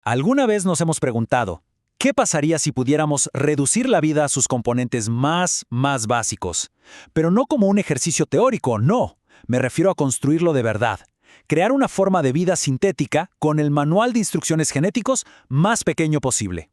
¿Alguna vez nos hemos preguntado, qué pasaría si pudiéramos reducir la vida a sus componentes más básicos? Pero no como un ejercicio teórico, no. Me refiero a construirlo de verdad. Crear una forma de vida sintética con el manual de instrucciones genéticos más pequeño posible.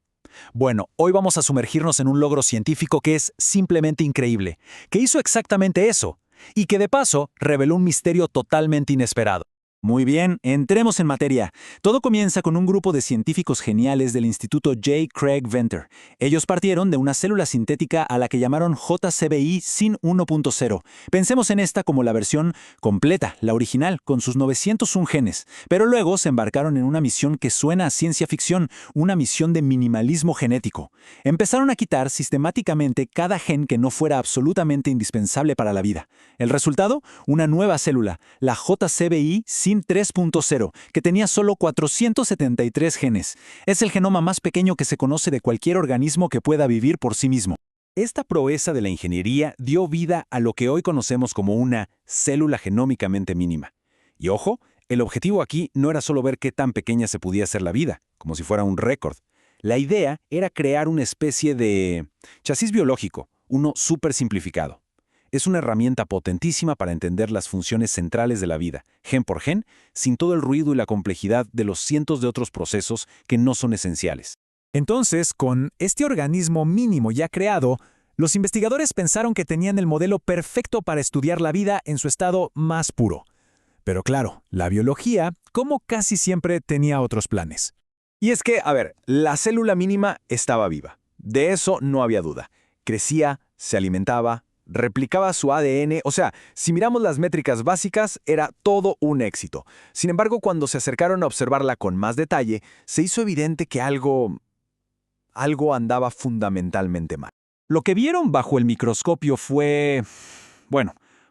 Bueno, hoy vamos a sumergirnos en un logro científico que es simplemente increíble, que hizo exactamente eso, y que de paso reveló un misterio totalmente inesperado. Muy bien, entremos en materia. Todo comienza con un grupo de científicos geniales del Instituto J. Craig Venter. Ellos partieron de una célula sintética a la que llamaron JCBI SYN 1.0. Pensemos en esta como la versión completa, la original, con sus 901 genes. Pero luego se embarcaron en una misión que suena a ciencia ficción, una misión de minimalismo genético. Empezaron a quitar sistemáticamente cada gen que no fuera absolutamente indispensable para la vida. El resultado, una nueva célula, la JCBI SYN 3.0, que tenía solo 473 genes. Es el genoma más pequeño que se conoce de cualquier organismo que pueda vivir por sí mismo. Esta proeza de la ingeniería dio vida a lo que hoy conocemos como una célula genómicamente mínima. Y ojo, el objetivo aquí no era solo ver qué tan pequeña se podía hacer la vida, como si fuera un récord. La idea era crear una especie de chasis biológico, uno súper simplificado. Es una herramienta potentísima para entender las funciones centrales de la vida, gen por gen, sin todo el ruido y la complejidad de los cientos de otros procesos que no son esenciales. Entonces, con este organismo mínimo ya creado, los investigadores pensaron que tenían el modelo perfecto para estudiar la vida en su estado más puro. Pero claro, la biología, como casi siempre, tenía otros planes. Y es que, la célula mínima estaba viva. De eso no había duda. Crecía, se alimentaba, replicaba su ADN, o sea, si miramos las métricas básicas, era todo un éxito. Sin embargo, cuando se acercaron a observarla con más detalle, se hizo evidente que algo andaba fundamentalmente mal. Lo que vieron bajo el microscopio fue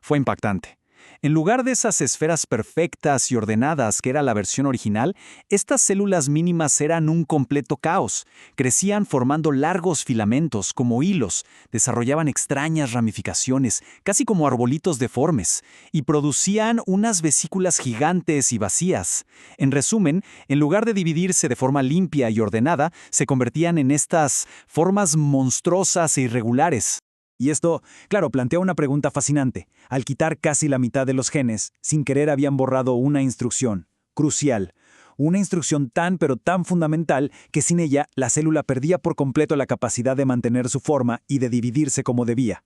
impactante. En lugar de esas esferas perfectas y ordenadas que era la versión original, estas células mínimas eran un completo caos. Crecían formando largos filamentos, como hilos, desarrollaban extrañas ramificaciones, casi como arbolitos deformes, y producían unas vesículas gigantes y vacías. En resumen, en lugar de dividirse de forma limpia y ordenada, se convertían en estas formas monstruosas e irregulares. Y esto, claro, plantea una pregunta fascinante. Al quitar casi la mitad de los genes, sin querer habían borrado una instrucción crucial. Una instrucción tan fundamental que sin ella la célula perdía por completo la capacidad de mantener su forma y de dividirse como debía.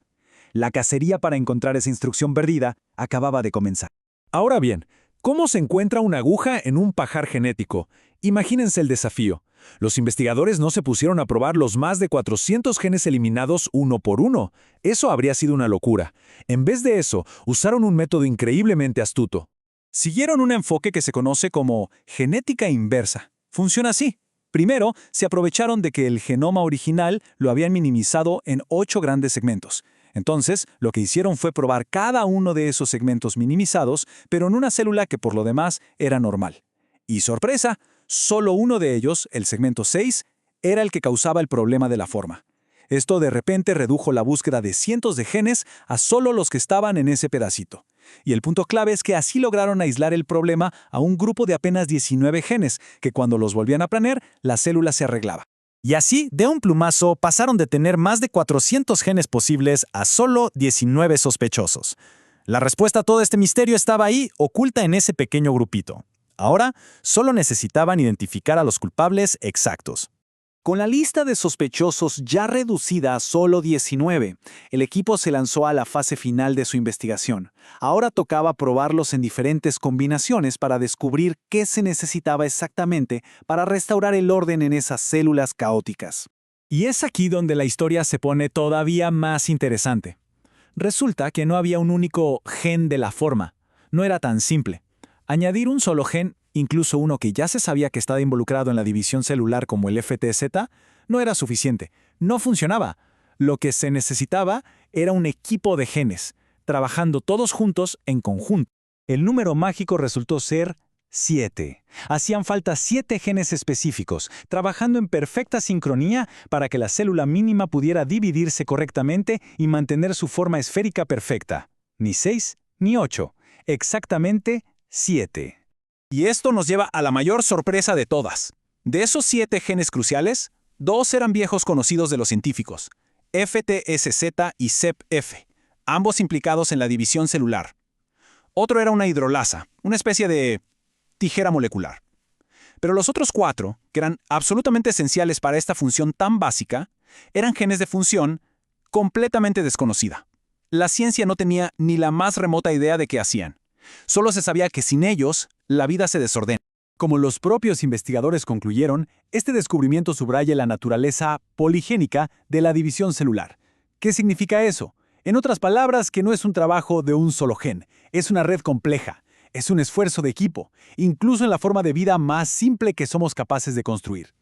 La cacería para encontrar esa instrucción perdida acababa de comenzar. Ahora bien, ¿cómo se encuentra una aguja en un pajar genético? Imagínense el desafío. Los investigadores no se pusieron a probar los más de 400 genes eliminados uno por uno. Eso habría sido una locura. En vez de eso, usaron un método increíblemente astuto. Siguieron un enfoque que se conoce como genética inversa. Funciona así. Primero, se aprovecharon de que el genoma original lo habían minimizado en 8 grandes segmentos. Entonces, lo que hicieron fue probar cada uno de esos segmentos minimizados, pero en una célula que por lo demás era normal. Y sorpresa, solo uno de ellos, el segmento 6, era el que causaba el problema de la forma. Esto de repente redujo la búsqueda de cientos de genes a solo los que estaban en ese pedacito. Y el punto clave es que así lograron aislar el problema a un grupo de apenas 19 genes, que cuando los volvían a planear, la célula se arreglaba. Y así, de un plumazo, pasaron de tener más de 400 genes posibles a solo 19 sospechosos. La respuesta a todo este misterio estaba ahí, oculta en ese pequeño grupito. Ahora, solo necesitaban identificar a los culpables exactos. Con la lista de sospechosos ya reducida a solo 19, el equipo se lanzó a la fase final de su investigación. Ahora tocaba probarlos en diferentes combinaciones para descubrir qué se necesitaba exactamente para restaurar el orden en esas células caóticas. Y es aquí donde la historia se pone todavía más interesante. Resulta que no había un único gen de la forma. No era tan simple. Añadir un solo gen, incluso uno que ya se sabía que estaba involucrado en la división celular como el FTZ, no era suficiente. No funcionaba. Lo que se necesitaba era un equipo de genes, trabajando todos juntos en conjunto. El número mágico resultó ser 7. Hacían falta 7 genes específicos, trabajando en perfecta sincronía para que la célula mínima pudiera dividirse correctamente y mantener su forma esférica perfecta. Ni 6 ni 8. Exactamente 7. Y esto nos lleva a la mayor sorpresa de todas. De esos 7 genes cruciales, 2 eran viejos conocidos de los científicos, FTSZ y CEPF, ambos implicados en la división celular. Otro era una hidrolasa, una especie de tijera molecular. Pero los otros 4, que eran absolutamente esenciales para esta función tan básica, eran genes de función completamente desconocida. La ciencia no tenía ni la más remota idea de qué hacían. Solo se sabía que sin ellos, la vida se desordena. Como los propios investigadores concluyeron, este descubrimiento subraya la naturaleza poligénica de la división celular. ¿Qué significa eso? En otras palabras, que no es un trabajo de un solo gen, es una red compleja, es un esfuerzo de equipo, incluso en la forma de vida más simple que somos capaces de construir.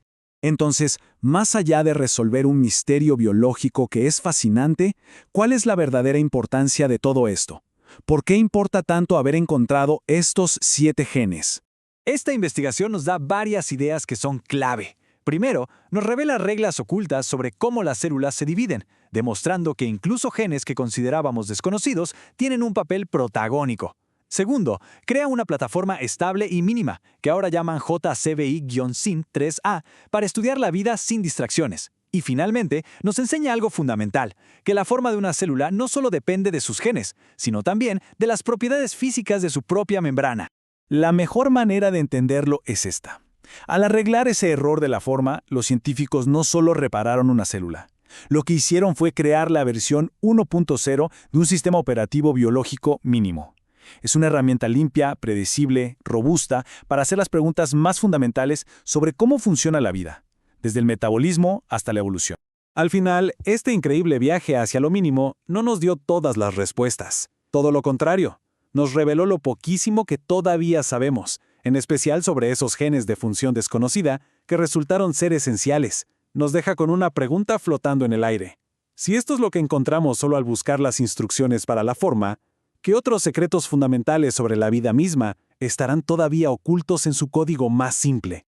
Entonces, más allá de resolver un misterio biológico que es fascinante, ¿cuál es la verdadera importancia de todo esto? ¿Por qué importa tanto haber encontrado estos 7 genes? Esta investigación nos da varias ideas que son clave. Primero, nos revela reglas ocultas sobre cómo las células se dividen, demostrando que incluso genes que considerábamos desconocidos tienen un papel protagónico. Segundo, crea una plataforma estable y mínima, que ahora llaman JCBI-SYN3A, para estudiar la vida sin distracciones. Y finalmente, nos enseña algo fundamental, que la forma de una célula no solo depende de sus genes, sino también de las propiedades físicas de su propia membrana. La mejor manera de entenderlo es esta. Al arreglar ese error de la forma, los científicos no solo repararon una célula. Lo que hicieron fue crear la versión 1.0 de un sistema operativo biológico mínimo. Es una herramienta limpia, predecible, robusta, para hacer las preguntas más fundamentales sobre cómo funciona la vida, desde el metabolismo hasta la evolución. Al final, este increíble viaje hacia lo mínimo no nos dio todas las respuestas. Todo lo contrario, nos reveló lo poquísimo que todavía sabemos, en especial sobre esos genes de función desconocida que resultaron ser esenciales. Nos deja con una pregunta flotando en el aire. Si esto es lo que encontramos solo al buscar las instrucciones para la forma, ¿qué otros secretos fundamentales sobre la vida misma estarán todavía ocultos en su código más simple?